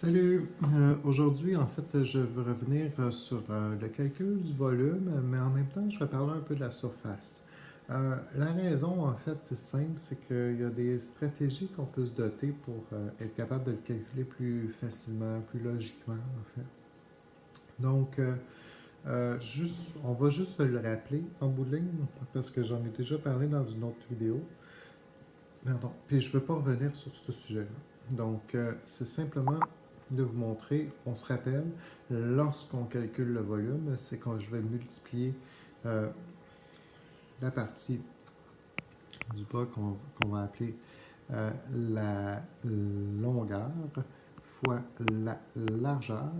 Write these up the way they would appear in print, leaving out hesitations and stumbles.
Salut! Aujourd'hui, en fait, je veux revenir sur le calcul du volume, mais en même temps, je vais parler un peu de la surface. La raison, en fait, c'est simple, c'est qu'il y a des stratégies qu'on peut se doter pour être capable de le calculer plus facilement, plus logiquement, en fait. Donc, on va juste se le rappeler en bout de ligne, parce que j'en ai déjà parlé dans une autre vidéo. Pardon. Puis je ne veux pas revenir sur ce sujet-là. Donc, c'est simplement de vous montrer, on se rappelle, lorsqu'on calcule le volume, c'est quand je vais multiplier euh, la partie du bas qu'on va appeler la longueur fois la largeur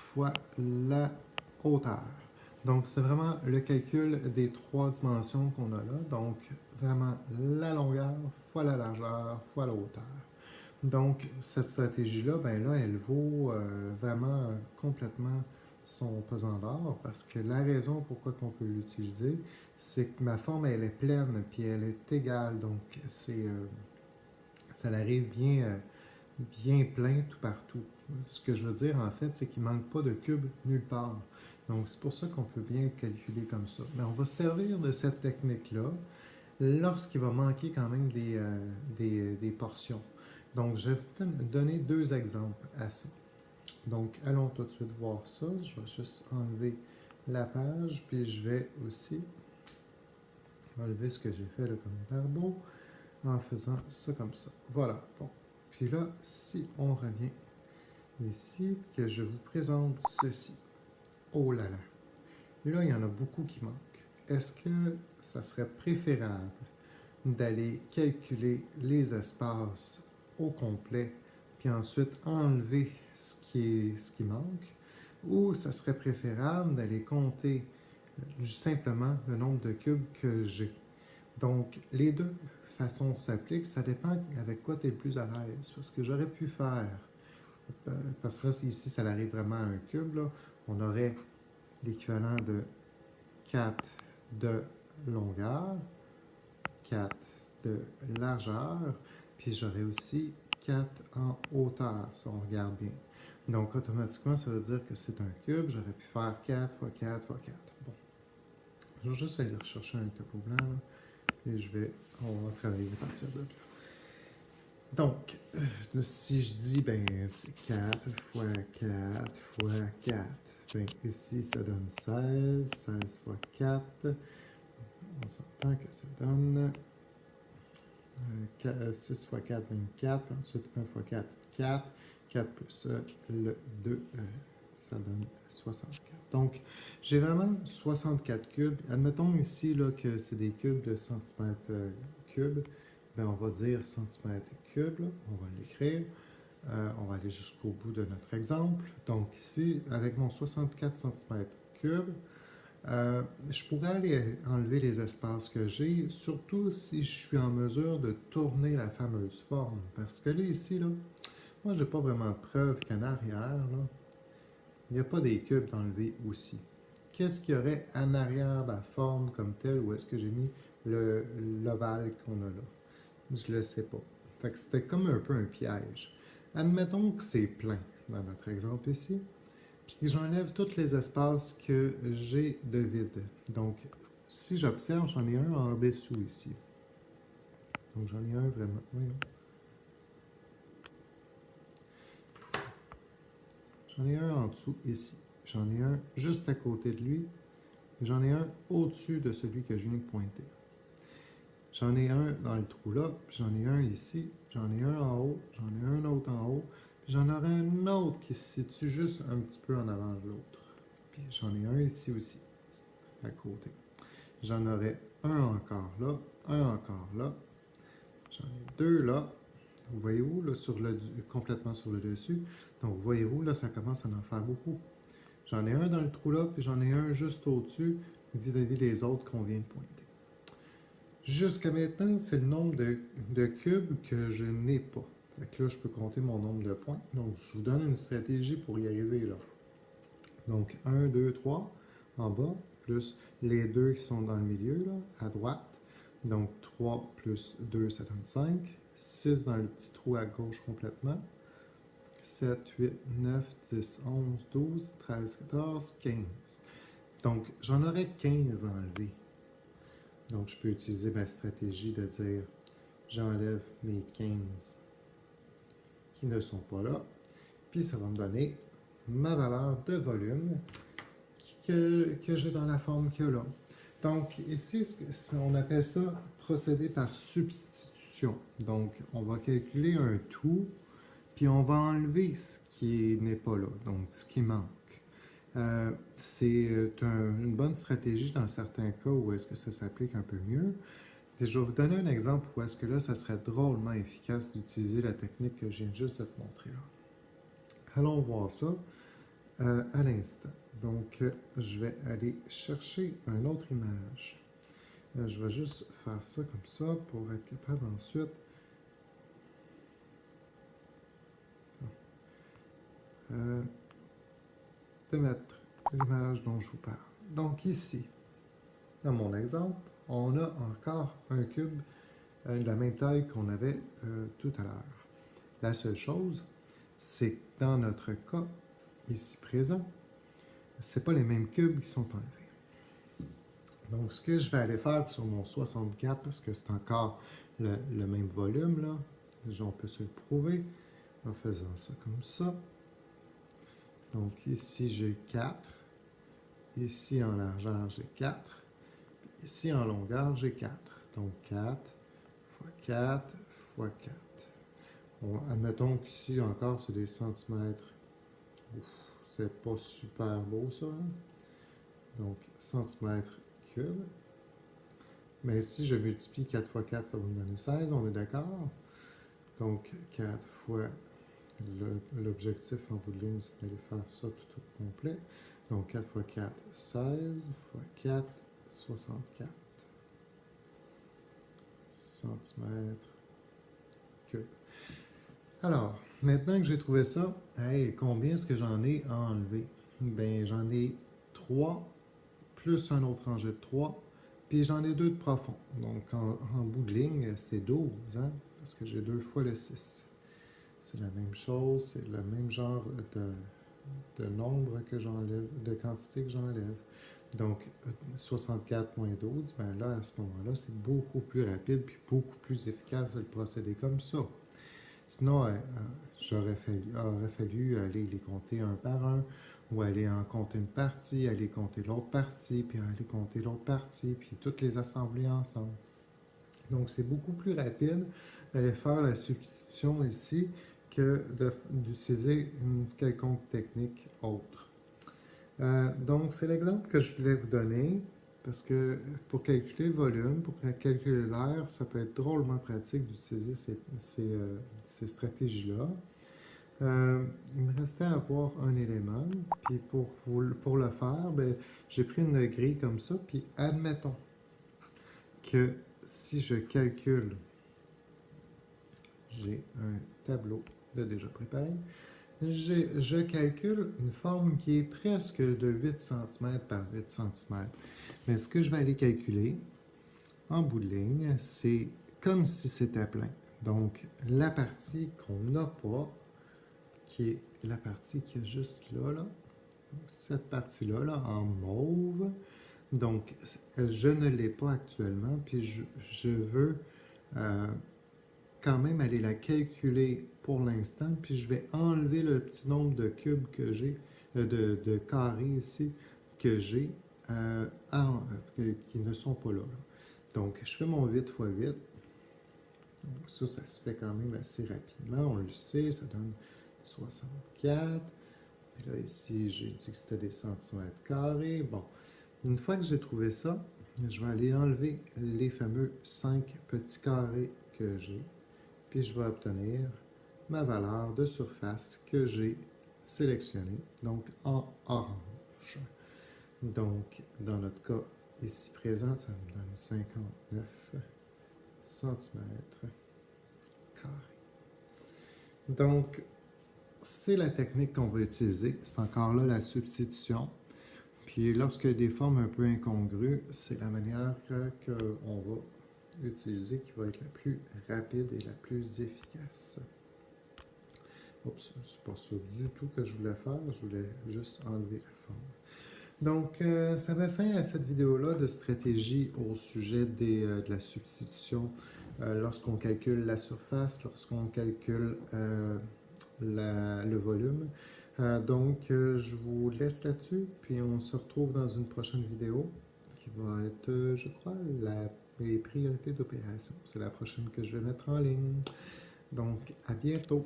fois la hauteur. Donc, c'est vraiment le calcul des trois dimensions qu'on a là. Donc, vraiment la longueur fois la largeur fois la hauteur. Donc, cette stratégie-là, ben là, elle vaut vraiment complètement son pesant d'or parce que la raison pourquoi on peut l'utiliser, c'est que ma forme, elle est pleine puis elle est égale. Donc, ça arrive bien plein tout partout. Ce que je veux dire, en fait, c'est qu'il ne manque pas de cube nulle part. Donc, c'est pour ça qu'on peut bien le calculer comme ça. Mais on va se servir de cette technique-là lorsqu'il va manquer quand même des portions. Donc, je vais vous donner deux exemples à ça. Donc, allons tout de suite voir ça. Je vais juste enlever la page, puis je vais aussi enlever ce que j'ai fait là comme barbeau en faisant ça comme ça. Voilà. Bon. Puis là, si on revient ici, que je vous présente ceci. Oh là là. Là, il y en a beaucoup qui manquent. Est-ce que ça serait préférable d'aller calculer les espaces au complet, puis ensuite enlever ce qui manque, ou ça serait préférable d'aller compter simplement le nombre de cubes que j'ai. Donc, les deux façons s'appliquent, ça dépend avec quoi tu es le plus à l'aise. Parce que j'aurais pu faire, parce que là, ici, ça arrive vraiment à un cube, là, on aurait l'équivalent de 4 de longueur, 4 de largeur, puis j'aurais aussi 4 en hauteur, si on regarde bien. Donc, automatiquement, ça veut dire que c'est un cube. J'aurais pu faire 4 fois 4 fois 4. Bon, je vais juste aller rechercher un tableau blanc, là, et on va travailler à partir de là. Donc, si je dis, ben, c'est 4 fois 4 fois 4, ben, ici, ça donne 16, 16 fois 4, on s'entend que ça donne 6 fois 4, 24. Ensuite, 1 fois 4, 4. 4 plus le 2, ça donne 64. Donc, j'ai vraiment 64 cubes. Admettons ici là, que c'est des cubes de centimètres cubes. Ben, on va dire centimètres cubes. Là. On va l'écrire. On va aller jusqu'au bout de notre exemple. Donc, ici, avec mon 64 centimètres cubes, je pourrais aller enlever les espaces que j'ai, surtout si je suis en mesure de tourner la fameuse forme. Parce que là, ici, là, moi, j'ai pas vraiment de preuve qu'en arrière, là, il n'y a pas des cubes d'enlever aussi. Qu'est-ce qu'il y aurait en arrière de la forme comme telle, ou est-ce que j'ai mis l'ovale qu'on a là? Je le sais pas. Fait que c'était comme un peu un piège. Admettons que c'est plein, dans notre exemple ici. Puis j'enlève tous les espaces que j'ai de vide. Donc, si j'observe, j'en ai un en dessous ici. Donc, j'en ai un vraiment. Voyons. J'en ai un en dessous ici. J'en ai un juste à côté de lui. J'en ai un au-dessus de celui que je viens de pointer. J'en ai un dans le trou là, puis j'en ai un ici. J'en ai un en haut, j'en ai un autre en haut. Puis j'en aurai un autre qui se situe juste un petit peu en avant de l'autre. Puis j'en ai un ici aussi, à côté. J'en aurai un encore là, un encore là. J'en ai deux là. Vous voyez où, là, complètement sur le dessus. Donc, vous voyez où, là, ça commence à en faire beaucoup. J'en ai un dans le trou là, puis j'en ai un juste au-dessus, vis-à-vis des autres qu'on vient de pointer. Jusqu'à maintenant, c'est le nombre de cubes que je n'ai pas. Fait que là, je peux compter mon nombre de points. Donc, je vous donne une stratégie pour y arriver là. Donc, 1, 2, 3 en bas, plus les deux qui sont dans le milieu, là, à droite. Donc, 3 plus 2, ça donne 5. 6 dans le petit trou à gauche complètement. 7, 8, 9, 10, 11, 12, 13, 14, 15. Donc, j'en aurais 15 enlevés. Donc, je peux utiliser ma stratégie de dire j'enlève mes 15 qui ne sont pas là. Puis, ça va me donner ma valeur de volume que j'ai dans la forme qu'il y a là. Donc, ici, on appelle ça procéder par substitution. Donc, on va calculer un tout, puis on va enlever ce qui n'est pas là, donc ce qui manque. C'est une bonne stratégie dans certains cas où est-ce que ça s'applique un peu mieux. Et je vais vous donner un exemple où est-ce que là, ça serait drôlement efficace d'utiliser la technique que je viens juste de te montrer là. Allons voir ça à l'instant. Donc, je vais aller chercher une autre image. Je vais juste faire ça comme ça pour être capable ensuite de mettre l'image dont je vous parle. Donc ici, dans mon exemple, on a encore un cube de la même taille qu'on avait tout à l'heure. La seule chose, c'est que dans notre cas, ici présent, ce n'est pas les mêmes cubes qui sont enlevés. Donc, ce que je vais aller faire sur mon 64, parce que c'est encore le même volume, là, déjà on peut se le prouver en faisant ça comme ça. Donc, ici, j'ai 4. Ici, en largeur, j'ai 4. Ici, en longueur, j'ai 4. Donc, 4 fois 4 fois 4. Bon, admettons qu'ici, encore, c'est des centimètres. C'est pas super beau, ça. Hein? Donc, centimètres cubes. Mais si je multiplie 4 fois 4, ça va me donner 16, on est d'accord? Donc, 4 fois l'objectif en bout de ligne, c'est d'aller faire ça tout au complet. Donc, 4 fois 4, 16 fois 4, 64 centimètres cubes. Alors, maintenant que j'ai trouvé ça, hey, combien est-ce que j'en ai à enlever? Ben, j'en ai 3, plus un autre rangé de 3, puis j'en ai 2 de profond. Donc, en bout de ligne, c'est 12, hein? Parce que j'ai 2 fois le 6. C'est la même chose, c'est le même genre de nombre que j'enlève, de quantité que j'enlève. Donc, 64 moins 12, ben là, à ce moment-là, c'est beaucoup plus rapide puis beaucoup plus efficace de le procéder comme ça. Sinon, aurait fallu aller les compter un par un, ou aller en compter une partie, aller compter l'autre partie, puis aller compter l'autre partie, puis toutes les assembler ensemble. Donc, c'est beaucoup plus rapide d'aller faire la substitution ici que d'utiliser une quelconque technique autre. Donc, c'est l'exemple que je voulais vous donner, parce que pour calculer le volume, pour calculer l'air, ça peut être drôlement pratique d'utiliser ces stratégies-là. Il me restait à avoir un élément, puis pour le faire, ben, j'ai pris une grille comme ça, puis admettons que si je calcule, j'ai un tableau de déjà préparé, je calcule une forme qui est presque de 8 cm par 8 cm. Mais ce que je vais aller calculer en bout de ligne, c'est comme si c'était plein. Donc, la partie qu'on n'a pas, qui est la partie qui est juste là, donc cette partie-là, là, en mauve, donc je ne l'ai pas actuellement, puis je veux quand même aller la calculer pour l'instant, puis je vais enlever le petit nombre de cubes que j'ai, de carrés ici, que j'ai, qui ne sont pas là. Donc, je fais mon 8 x 8. Donc, ça se fait quand même assez rapidement. On le sait, ça donne 64. Puis là, ici, j'ai dit que c'était des centimètres carrés. Bon, une fois que j'ai trouvé ça, je vais aller enlever les fameux 5 petits carrés que j'ai. Puis je vais obtenir ma valeur de surface que j'ai sélectionnée, donc en orange. Donc, dans notre cas ici présent, ça me donne 59 cm². Donc, c'est la technique qu'on va utiliser. C'est encore là la substitution. Puis lorsque des formes un peu incongrues, c'est la manière qu'on va utiliser qui va être la plus rapide et la plus efficace. Oups, c'est pas ça du tout que je voulais faire. Je voulais juste enlever la forme. Donc, ça met fin à cette vidéo-là de stratégie au sujet de la substitution lorsqu'on calcule la surface, lorsqu'on calcule le volume. Je vous laisse là-dessus, puis on se retrouve dans une prochaine vidéo qui va être, je crois, les priorités d'opération. C'est la prochaine que je vais mettre en ligne. Donc, à bientôt!